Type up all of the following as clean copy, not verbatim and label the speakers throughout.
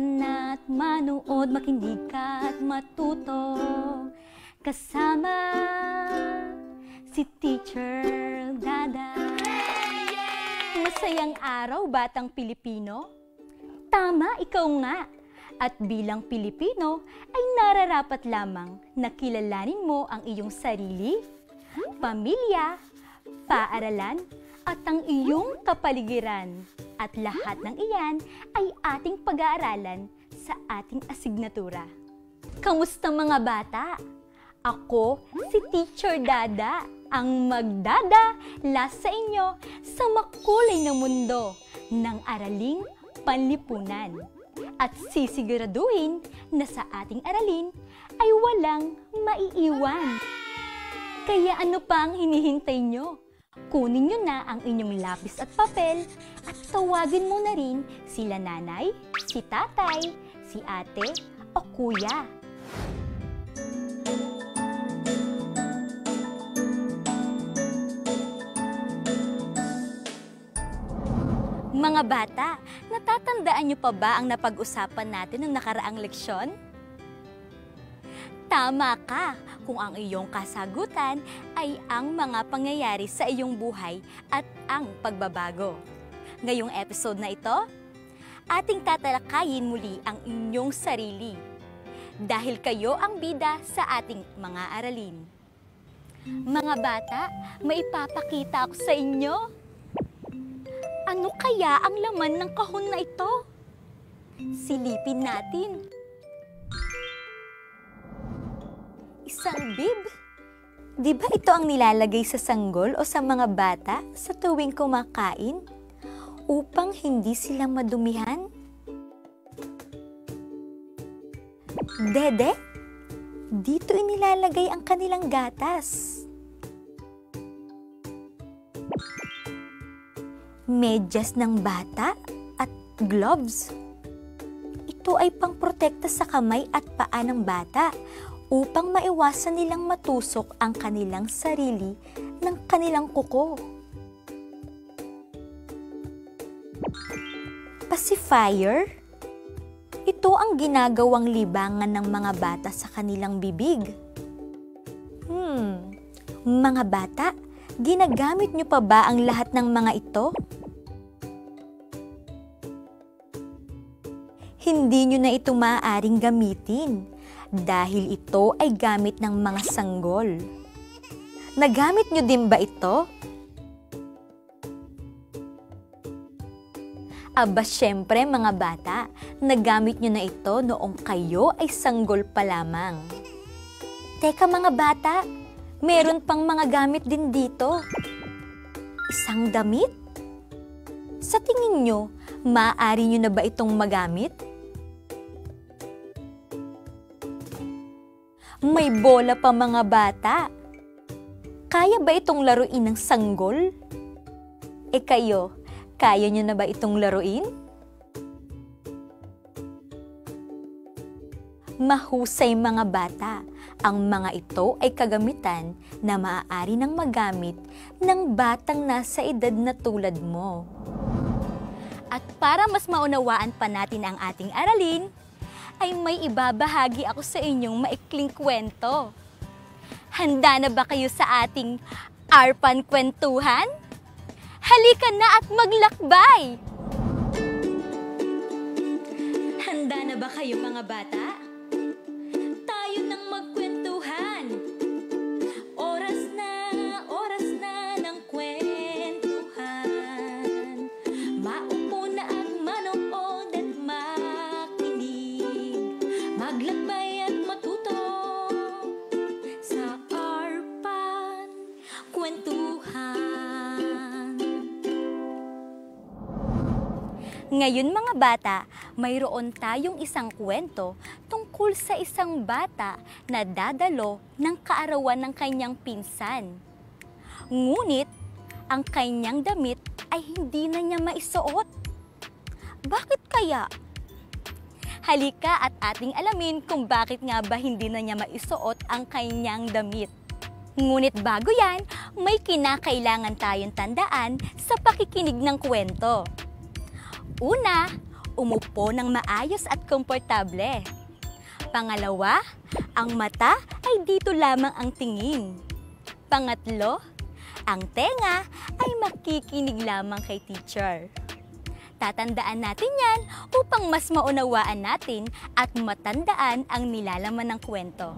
Speaker 1: na't manood, makinig ka't matuto kasama si Teacher Dada. Masayang araw, batang Pilipino. Tama, ikaw nga. At bilang Pilipino ay nararapat lamang na kilalanin mo ang iyong sarili, pamilya, paaralan, at ang iyong kapaligiran. At lahat ng iyan ay ating pag-aaralan sa ating asignatura. Kamusta mga bata? Ako, si Teacher Dada, ang magdadala sa inyo sa makulay na mundo ng araling panlipunan. At sisiguraduhin na sa ating aralin ay walang maiiwan. Kaya ano pa ang hinihintay nyo? Kunin nyo na ang inyong lapis at papel at tawagin mo na rin sila nanay, si tatay, si ate o kuya. Mga bata, natatandaan nyo pa ba ang napag-usapan natin noong nakaraang leksyon? Tama ka kung ang iyong kasagutan ay ang mga pangyayari sa iyong buhay at ang pagbabago. Ngayong episode na ito, ating tatalakayin muli ang inyong sarili dahil kayo ang bida sa ating mga aralin. Mga bata, maipapakita ako sa inyo. Ano kaya ang laman ng kahon na ito? Silipin natin. Isang bib? Di ba ito ang nilalagay sa sanggol o sa mga bata sa tuwing kumakain? Upang hindi sila madumihan? Dede, dito inilalagay ang kanilang gatas. Medyas ng bata at gloves. Ito ay pangprotekta sa kamay at paa ng bata upang maiwasan nilang matusok ang kanilang sarili ng kanilang kuko. Pacifier. Ito ang ginagawang libangan ng mga bata sa kanilang bibig. Mga bata, ginagamit niyo pa ba ang lahat ng mga ito? Hindi nyo na ito maaaring gamitin dahil ito ay gamit ng mga sanggol. Nagamit nyo din ba ito? Aba, syempre mga bata, nagamit nyo na ito noong kayo ay sanggol pa lamang. Teka mga bata, meron pang mga gamit din dito. Isang damit? Sa tingin nyo, maaari nyo na ba itong magamit? May bola pa mga bata. Kaya ba itong laruin ng sanggol? Kayo, kaya nyo na ba itong laruin? Mahusay mga bata. Ang mga ito ay kagamitan na maaari nang magamit ng batang nasa edad na tulad mo. At para mas maunawaan pa natin ang ating aralin, ay may ibabahagi ako sa inyong maikling kwento. Handa na ba kayo sa ating Arpan Kwentuhan? Halika na at maglakbay! Handa na ba kayo mga bata? Tayo nang magkwentuhan. Oras na ng kwentuhan. Maupo na at manood at makinig. Maglakbay at matuto sa Arpan Kwentuhan. Ngayon mga bata, mayroon tayong isang kwento tungkol sa isang bata na dadalo ng kaarawan ng kanyang pinsan. Ngunit, ang kanyang damit ay hindi na niya maisuot. Bakit kaya? Halika at ating alamin kung bakit nga ba hindi na niya maisuot ang kanyang damit. Ngunit bago yan, may kinakailangan tayong tandaan sa pakikinig ng kwento. Una, umupo ng maayos at komportable. Pangalawa, ang mata ay dito lamang ang tingin. Pangatlo, ang tenga ay makikinig lamang kay teacher. Tatandaan natin yan upang mas maunawaan natin at matandaan ang nilalaman ng kwento.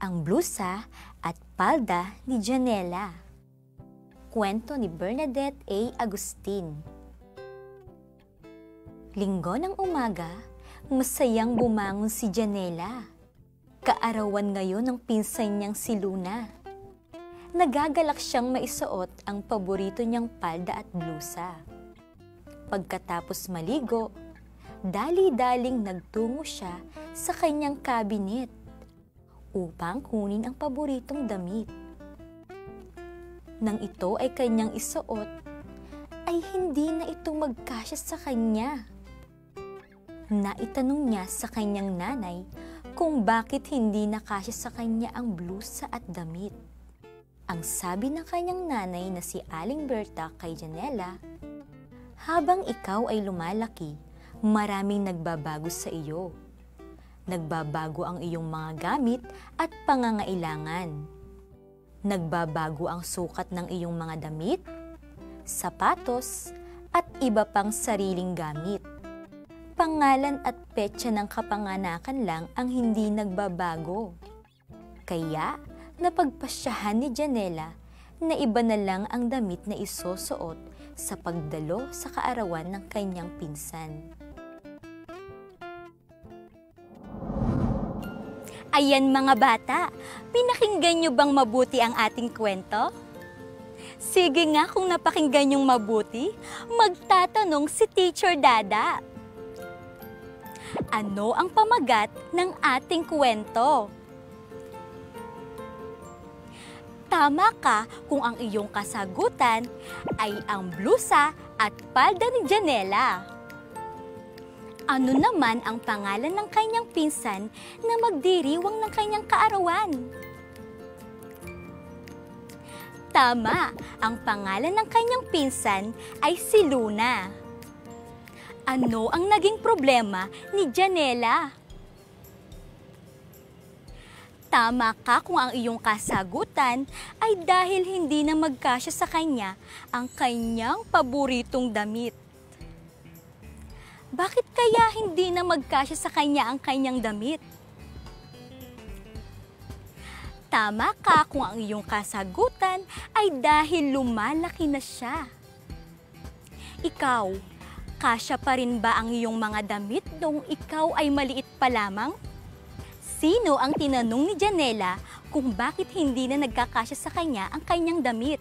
Speaker 1: Ang blusa at palda ni Janela. Kwento ni Bernadette A. Agustin. Linggo ng umaga, masayang bumangon si Janela. Kaarawan ngayon ng pinsan niyang si Luna. Nagagalak siyang maisuot ang paborito niyang palda at blusa. Pagkatapos maligo, dali-daling nagtungo siya sa kanyang cabinet upang kunin ang paboritong damit. Nang ito ay kanyang isuot, ay hindi na ito magkasya sa kanya. Naitanong niya sa kanyang nanay kung bakit hindi nakasya sa kanya ang blusa at damit. Ang sabi ng kanyang nanay na si Aling Berta kay Janela, habang ikaw ay lumalaki, maraming nagbabago sa iyo. Nagbabago ang iyong mga gamit at pangangailangan. Nagbabago ang sukat ng iyong mga damit, sapatos, at iba pang sariling gamit. Pangalan at petsa ng kapanganakan lang ang hindi nagbabago. Kaya, napagpasyahan ni Janela na iba na lang ang damit na isusuot sa pagdalo sa kaarawan ng kanyang pinsan. Ayan mga bata, pinakinggan niyo bang mabuti ang ating kwento? Sige nga, kung napakinggan niyong mabuti, magtatanong si Teacher Dada. Ano ang pamagat ng ating kwento? Tama ka kung ang iyong kasagutan ay ang blusa at palda ni Janela. Ano naman ang pangalan ng kanyang pinsan na magdiriwang ng kanyang kaarawan? Tama, ang pangalan ng kanyang pinsan ay si Luna. Ano ang naging problema ni Janela? Tama ka kung ang iyong kasagutan ay dahil hindi na magkasya sa kanya ang kanyang paboritong damit. Bakit kaya hindi na magkasya sa kanya ang kanyang damit? Tama ka kung ang iyong kasagutan ay dahil lumalaki na siya. Ikaw, kasya pa rin ba ang iyong mga damit noong ikaw ay maliit pa lamang? Sino ang tinanong ni Janela kung bakit hindi na nagkakasya sa kanya ang kanyang damit?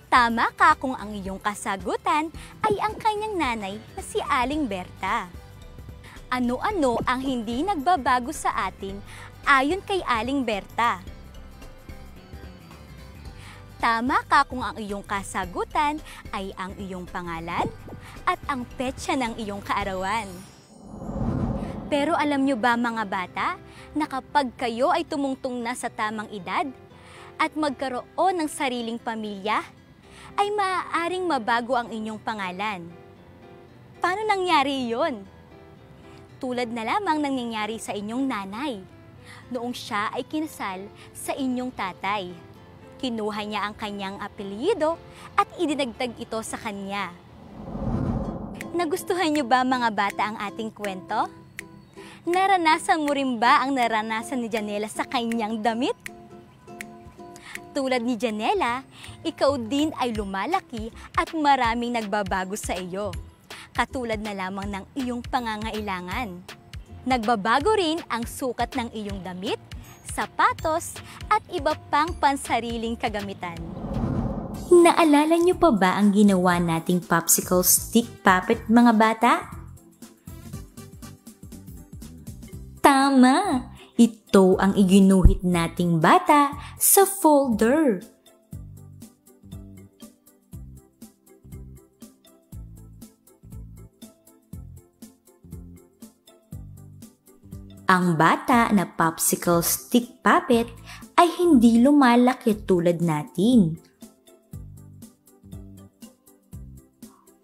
Speaker 1: Tama ka kung ang iyong kasagutan ay ang kanyang nanay na si Aling Berta. Ano-ano ang hindi nagbabago sa atin ayon kay Aling Berta? Tama ka kung ang iyong kasagutan ay ang iyong pangalan at ang petsa ng iyong kaarawan. Pero alam nyo ba mga bata, na kapag kayo ay tumungtong na sa tamang edad at magkaroon ng sariling pamilya, ay maaaring mabago ang inyong pangalan. Paano nangyari yon? Tulad na lamang ng nangyari sa inyong nanay, noong siya ay kinasal sa inyong tatay. Kinuha niya ang kanyang apelyido at idinagdag ito sa kanya. Nagustuhan niyo ba mga bata ang ating kwento? Naranasan mo rin ba ang naranasan ni Janela sa kanyang damit? Tulad ni Janela, ikaw din ay lumalaki at maraming nagbabago sa iyo. Katulad na lamang ng iyong pangangailangan. Nagbabago rin ang sukat ng iyong damit, sapatos, at iba pang pansariling kagamitan. Naalala niyo pa ba ang ginawa nating popsicle stick puppet mga bata? Tama! Ito ang iginuhit nating bata sa folder. Ang bata na popsicle stick puppet ay hindi lumalaki tulad natin.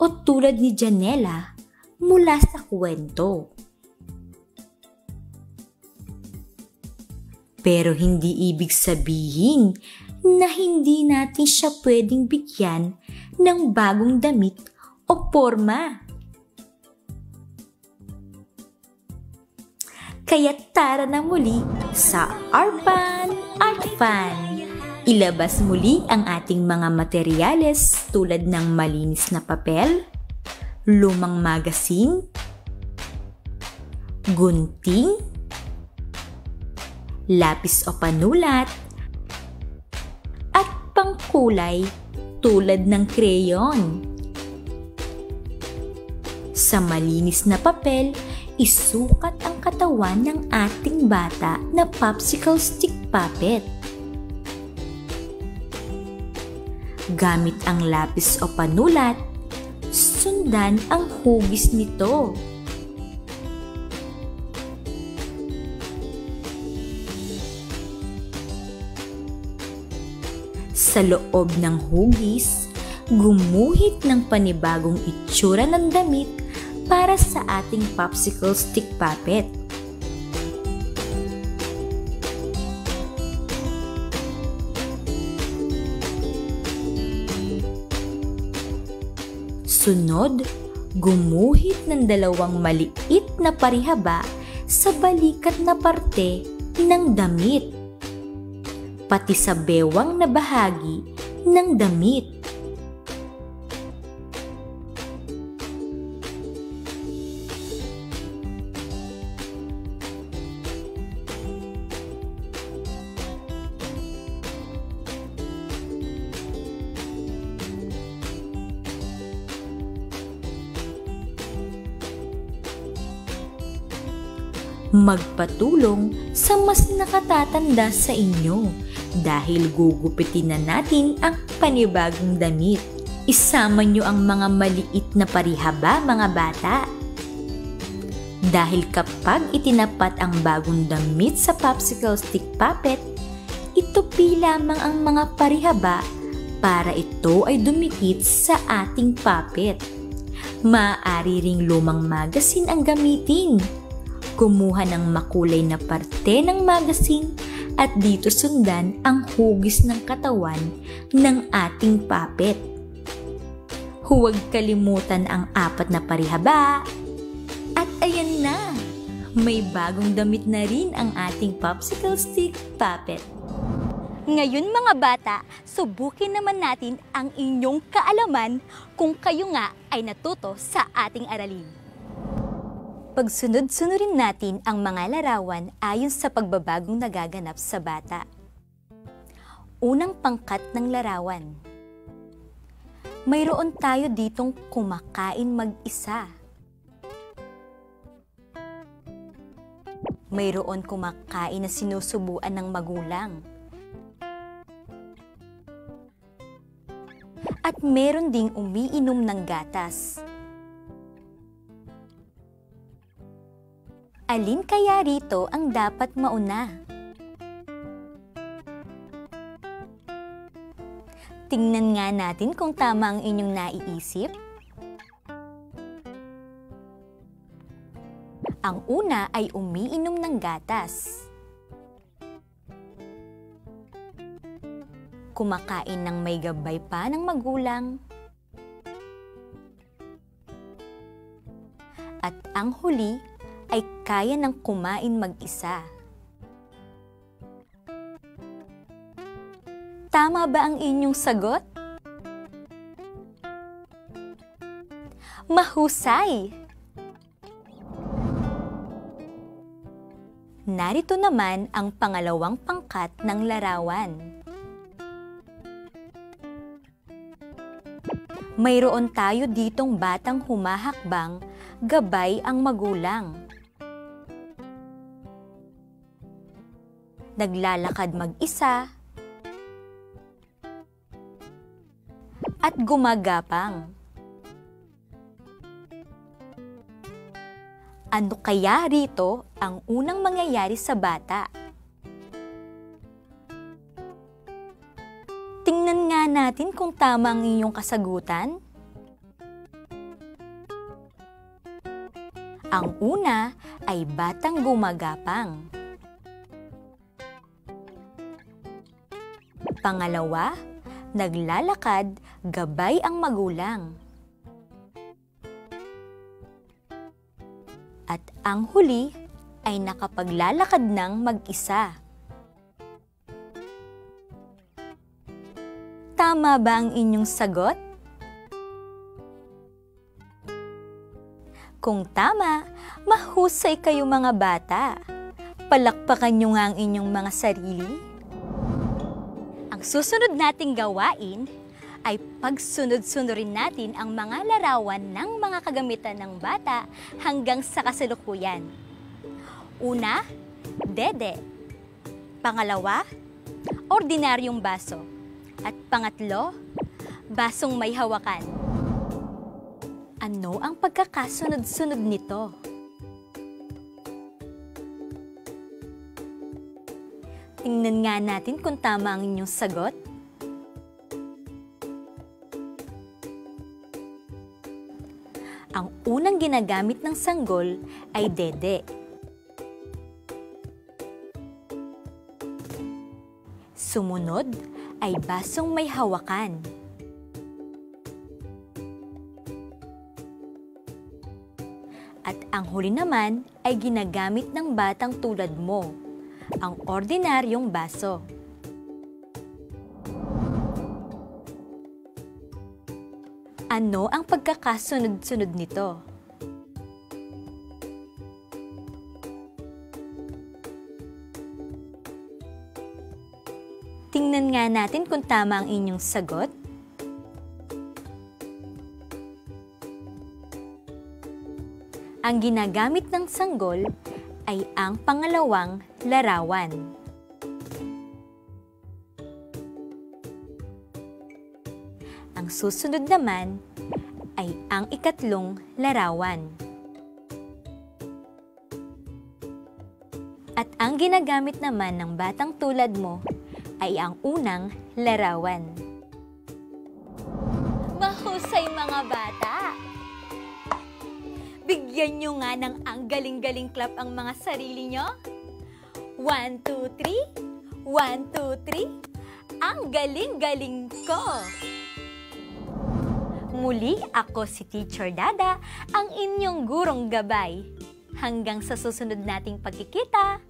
Speaker 1: O
Speaker 2: tulad ni Janela mula sa kwento. Pero hindi ibig sabihin na hindi natin siya pwedeng bigyan ng bagong damit o porma. Kaya tara na muli sa Arpan Art Fan. Ilabas muli ang ating mga materyales tulad ng malinis na papel, lumang magasin, gunting, lapis o panulat, at pangkulay tulad ng crayon. Sa malinis na papel, isukat ang katawan ng ating bata na popsicle stick puppet. Gamit ang lapis o panulat, sundan ang hugis nito. Sa loob ng hugis, gumuhit ng panibagong itsura ng damit para sa ating popsicle stick puppet. Sunod, gumuhit ng dalawang maliit na parihaba sa balikat na parte ng damit, pati sa bewang na bahagi ng damit. Magpatulong sa mas nakatatanda sa inyo dahil gugupitin na natin ang panibagong damit. Isama nyo ang mga maliit na parihaba, mga bata. Dahil kapag itinapat ang bagong damit sa popsicle stick puppet, itupi lamang ang mga parihaba para ito ay dumikit sa ating puppet. Maaari ring lumang magasin ang gamitin. Kumuha ng makulay na parte ng magasin at dito sundan ang hugis ng katawan ng ating puppet. Huwag kalimutan ang 4 na parihaba. At ayan na, may bagong damit na rin ang ating popsicle stick puppet.
Speaker 1: Ngayon mga bata, subukin naman natin ang inyong kaalaman kung kayo nga ay natuto sa ating aralin. Pagsunod-sunurin natin ang mga larawan ayon sa pagbabagong nagaganap sa bata. Unang pangkat ng larawan. Mayroon tayo ditong kumakain mag-isa. Mayroon kumakain na sinusubuan ng magulang. At meron ding umiinom ng gatas. Alin kaya rito ang dapat mauna? Tingnan nga natin kung tama ang inyong naiisip. Ang una ay umiinom ng gatas. Kumakain ng may gabay pa ng magulang. At ang huli ay kaya ng kumain mag-isa. Tama ba ang inyong sagot? Mahusay! Narito naman ang pangalawang pangkat ng larawan. Mayroon tayo ditong batang humahakbang, gabay ang magulang. Naglalakad mag-isa at gumagapang. Ano kaya rito ang unang mangyayari sa bata? Tingnan nga natin kung tama ang inyong kasagutan. Ang una ay batang gumagapang. Pangalawa, naglalakad gabay ang magulang. At ang huli ay nakapaglalakad ng mag-isa. Tama ba ang inyong sagot? Kung tama, mahusay kayo mga bata. Palakpakan nyo nga ang inyong mga sarili. Ang susunod nating gawain ay pagsunod-sunurin natin ang mga larawan ng mga kagamitan ng bata hanggang sa kasalukuyan. Una, dede. Pangalawa, ordinaryong baso. At pangatlo, basong may hawakan. Ano ang pagkakasunod-sunod nito? Tingnan nga natin kung tama ang inyong sagot. Ang unang ginagamit ng sanggol ay dede. Sumunod ay basong may hawakan. At ang huli naman ay ginagamit ng batang tulad mo, ang ordinaryong baso. Ano ang pagkakasunod-sunod nito? Tingnan nga natin kung tama ang inyong sagot. Ang ginagamit ng sanggol ay ang pangalawang larawan. Ang susunod naman ay ang ikatlong larawan. At ang ginagamit naman ng batang tulad mo ay ang unang larawan. Mahusay mga bata! Bigyan nyo nga ng ang galing-galing clap ang mga sarili nyo. 1, 2, 3. 1, 2, 3. Ang galing-galing ko! Muli ako si Teacher Dada, ang inyong gurong gabay. Hanggang sa susunod nating pagkikita,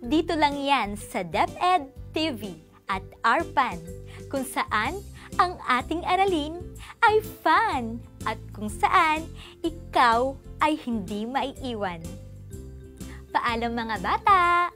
Speaker 1: dito lang yan sa DepEd TV at ARPAN, kung saan ang ating aralin ay fun at kung saan ikaw ay hindi maiiwan. Paalam mga bata!